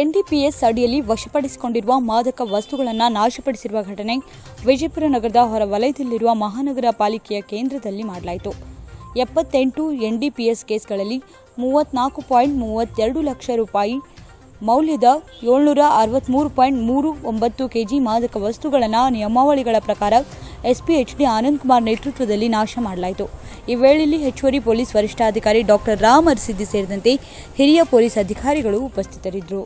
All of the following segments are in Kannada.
ಎನ್ಡಿಪಿಎಸ್ ಅಡಿಯಲ್ಲಿ ವಶಪಡಿಸಿಕೊಂಡಿರುವ ಮಾದಕ ವಸ್ತುಗಳನ್ನು ನಾಶಪಡಿಸಿರುವ ಘಟನೆ ವಿಜಯಪುರ ನಗರದ ಹೊರವಲಯದಲ್ಲಿರುವ ಮಹಾನಗರ ಪಾಲಿಕೆಯ ಕೇಂದ್ರದಲ್ಲಿ ಮಾಡಲಾಯಿತು. 78 ಎನ್ಡಿಪಿಎಸ್ ಕೇಸ್ಗಳಲ್ಲಿ 34.32 ಲಕ್ಷ ರೂಪಾಯಿ ಮೌಲ್ಯದ 763.39 ಕೆಜಿ ಮಾದಕ ವಸ್ತುಗಳನ್ನು ನಿಯಮಾವಳಿಗಳ ಪ್ರಕಾರ ಎಸ್ಪಿ ಎಚ್ಡಿ ಆನಂದ್ ಕುಮಾರ್ ನೇತೃತ್ವದಲ್ಲಿ ನಾಶ ಮಾಡಲಾಯಿತು. ಈ ವೇಳೆಯಲ್ಲಿ ಹೆಚ್ಚುವರಿ ಪೊಲೀಸ್ ವರಿಷ್ಠಾಧಿಕಾರಿ ಡಾಕ್ಟರ್ ರಾಮ್ ಅರಸಿದ್ದಿ ಸೇರಿದಂತೆ ಹಿರಿಯ ಪೊಲೀಸ್ ಅಧಿಕಾರಿಗಳು ಉಪಸ್ಥಿತರಿದ್ದರು.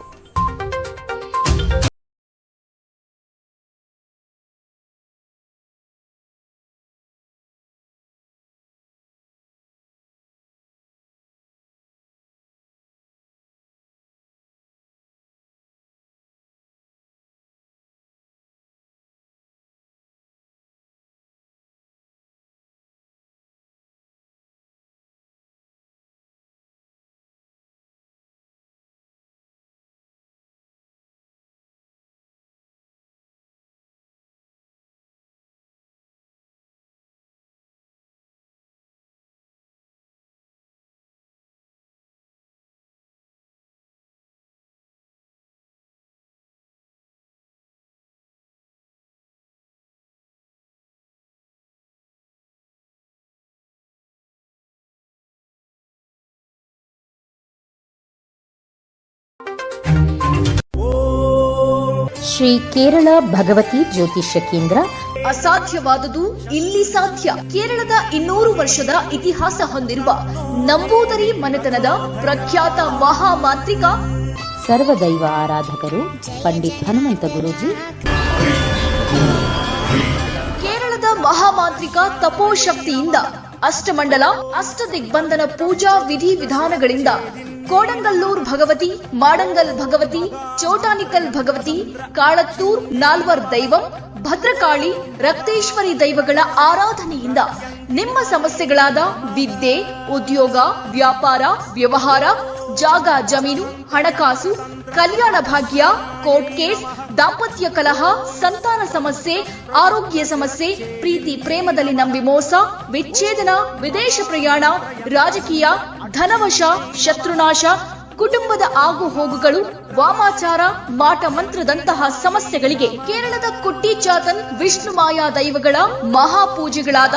ಶ್ರೀ ಕೇರಳ ಭಗವತಿ ಜ್ಯೋತಿಷ್ಯ ಕೇಂದ್ರ. ಅಸಾಧ್ಯವಾದುದು ಇಲ್ಲಿ ಸಾಧ್ಯ. ಕೇರಳದ 200 ವರ್ಷದ ಇತಿಹಾಸ ಹೊಂದಿರುವ ನಂಬೂದರಿ ಮನೆತನದ ಪ್ರಖ್ಯಾತ ಮಹಾಮಾಂತ್ರಿಕ ಸರ್ವದೈವ ಆರಾಧಕರು ಪಂಡಿತ್ ಹನುಮಂತ ಗುರೂಜಿ. ಕೇರಳದ ಮಹಾಮಾಂತ್ರಿಕ ತಪೋಶಕ್ತಿಯಿಂದ ಅಷ್ಟಮಂಡಲ ಅಷ್ಟದಿಗ್ಬಂಧನ ಪೂಜಾ ವಿಧಿವಿಧಾನಗಳಿಂದ ಕೋಡಂಗಲ್ಲೂರ್ ಭಗವತಿ, ಮಾಡಂಗಲ್ ಭಗವತಿ, ಚೋಟಾನಿಕಲ್ ಭಗವತಿ, ಕಾಳತ್ತೂರ್ ನಾಲ್ವರ್ ದೈವಂ, ಭದ್ರಕಾಳಿ, ರಕ್ತೇಶ್ವರಿ ದೈವಗಳ ಆರಾಧನೆಯಿಂದ ನಿಮ್ಮ ಸಮಸ್ಯೆಗಳಾದ ವಿದ್ಯೆ, ಉದ್ಯೋಗ, ವ್ಯಾಪಾರ, ವ್ಯವಹಾರ, ಜಾಗ ಜಮೀನು, ಹಣಕಾಸು, ಕಲ್ಯಾಣ ಭಾಗ್ಯ, ಕೋರ್ಟ್ ಕೇಸ್, ದಾಂಪತ್ಯ ಕಲಹ, ಸಂತಾನ ಸಮಸ್ಯೆ, ಆರೋಗ್ಯ ಸಮಸ್ಯೆ, ಪ್ರೀತಿ ಪ್ರೇಮದಲ್ಲಿ ನಂಬಿ ಮೋಸ, ವಿಚ್ಛೇದನ, ವಿದೇಶ ಪ್ರಯಾಣ, ರಾಜಕೀಯ, ಧನವಶ, ಶತ್ರುನಾಶ, ಕುಟುಂಬದ ಆಗು ಹೋಗುಗಳು, ವಾಮಾಚಾರ, ಮಾಟ ಮಂತ್ರದಂತಹ ಸಮಸ್ಯೆಗಳಿಗೆ ಕೇರಳದ ಕುಟ್ಟಿ ಚಾತನ್ ವಿಷ್ಣು ಮಾಯಾ ದೈವಗಳ ಮಹಾಪೂಜೆಗಳಾದ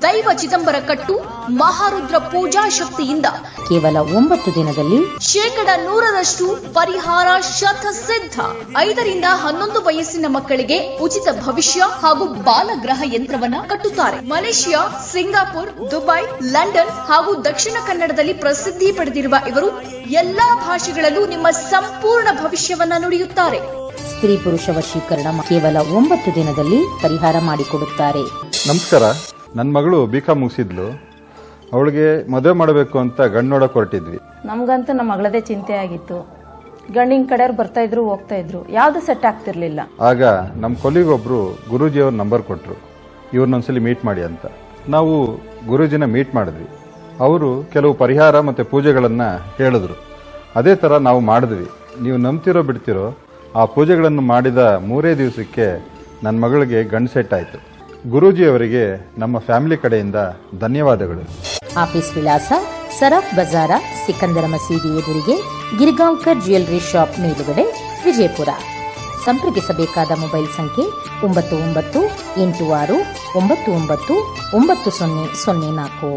ದೈವ ಚಿದಂಬರ ಕಟ್ಟು, ಮಹಾರುದ್ರ ಪೂಜಾ ಶಕ್ತಿಯಿಂದ ಕೇವಲ 9 ದಿನದಲ್ಲಿ 100% ಪರಿಹಾರ ಶತಸಿದ್ಧ. 5 ರಿಂದ 11 ವಯಸ್ಸಿನ ಮಕ್ಕಳಿಗೆ ಉಚಿತ ಭವಿಷ್ಯ ಹಾಗೂ ಬಾಲಗ್ರಹ ಯಂತ್ರವನ್ನ ಕಟ್ಟುತ್ತಾರೆ. ಮಲೇಷಿಯಾ, ಸಿಂಗಾಪುರ್, ದುಬೈ, ಲಂಡನ್ ಹಾಗೂ ದಕ್ಷಿಣ ಕನ್ನಡದಲ್ಲಿ ಪ್ರಸಿದ್ಧಿ ಪಡೆದಿರುವ ಇವರು ಎಲ್ಲಾ ಭಾಷೆಗಳಲ್ಲೂ ನಿಮ್ಮ ಸಂಪೂರ್ಣ ಭವಿಷ್ಯವನ್ನ ನುಡಿಯುತ್ತಾರೆ. ಸ್ತ್ರೀ ಪುರುಷ ವಶೀಕರಣ ಕೇವಲ 9 ದಿನದಲ್ಲಿ ಪರಿಹಾರ ಮಾಡಿಕೊಡುತ್ತಾರೆ. ನಮಸ್ಕಾರ. ನನ್ನ ಮಗಳು ಬಿಕಾಂ ಮುಗಿಸಿದ್ಲು. ಅವಳಿಗೆ ಮದುವೆ ಮಾಡಬೇಕು ಅಂತ ಗಂಡು ನೋಡಕ್ ಹೊರಟಿದ್ವಿ. ನಮ್ಗಂತೂ ನಮ್ಮ ಮಗಳದೇ ಚಿಂತೆ ಆಗಿತ್ತು. ಗಂಡಿನ ಕಡೆಯವ್ರು ಬರ್ತಾ ಇದ್ರು, ಹೋಗ್ತಾ ಇದ್ರು, ಯಾವ್ದು ಸೆಟ್ ಆಗ್ತಿರ್ಲಿಲ್ಲ. ಆಗ ನಮ್ಮ ಕೊಲ್ಲಿಗೊಬ್ರು ಗುರೂಜಿಯವ್ರ ನಂಬರ್ ಕೊಟ್ರು, ಇವ್ರನ್ನೊಂದ್ಸಲಿ ಮೀಟ್ ಮಾಡಿ ಅಂತ. ನಾವು ಗುರೂಜಿನ ಮೀಟ್ ಮಾಡಿದ್ವಿ. ಅವರು ಕೆಲವು ಪರಿಹಾರ ಮತ್ತೆ ಪೂಜೆಗಳನ್ನ ಹೇಳಿದ್ರು. ಅದೇ ತರ ನಾವು ಮಾಡಿದ್ವಿ. ನೀವು ನಂಬ್ತಿರೋ ಬಿಡ್ತಿರೋ, ಆ ಪೂಜೆಗಳನ್ನು ಮಾಡಿದ 3 ದಿವಸಕ್ಕೆ ನನ್ನ ಮಗಳಿಗೆ ಗಂಡು ಸೆಟ್ ಆಯ್ತು. ಗುರೂಜಿ ಅವರಿಗೆ ನಮ್ಮ ಫ್ಯಾಮಿಲಿ ಕಡೆಯಿಂದ ಧನ್ಯವಾದಗಳು. ಆಫೀಸ್ ವಿಳಾಸ ಸರಾಫ್ ಬಜಾರ, ಸಿಕಂದರ ಮಸೀದಿ ಎದುರಿಗೆ, ಗಿರ್ಗಾಂವ್ಕರ್ ಜ್ಯುವೆಲ್ಲರಿ ಶಾಪ್ ಮೇಲುಗಡೆ, ವಿಜಯಪುರ. ಸಂಪರ್ಕಿಸಬೇಕಾದ ಮೊಬೈಲ್ ಸಂಖ್ಯೆ 9986999004.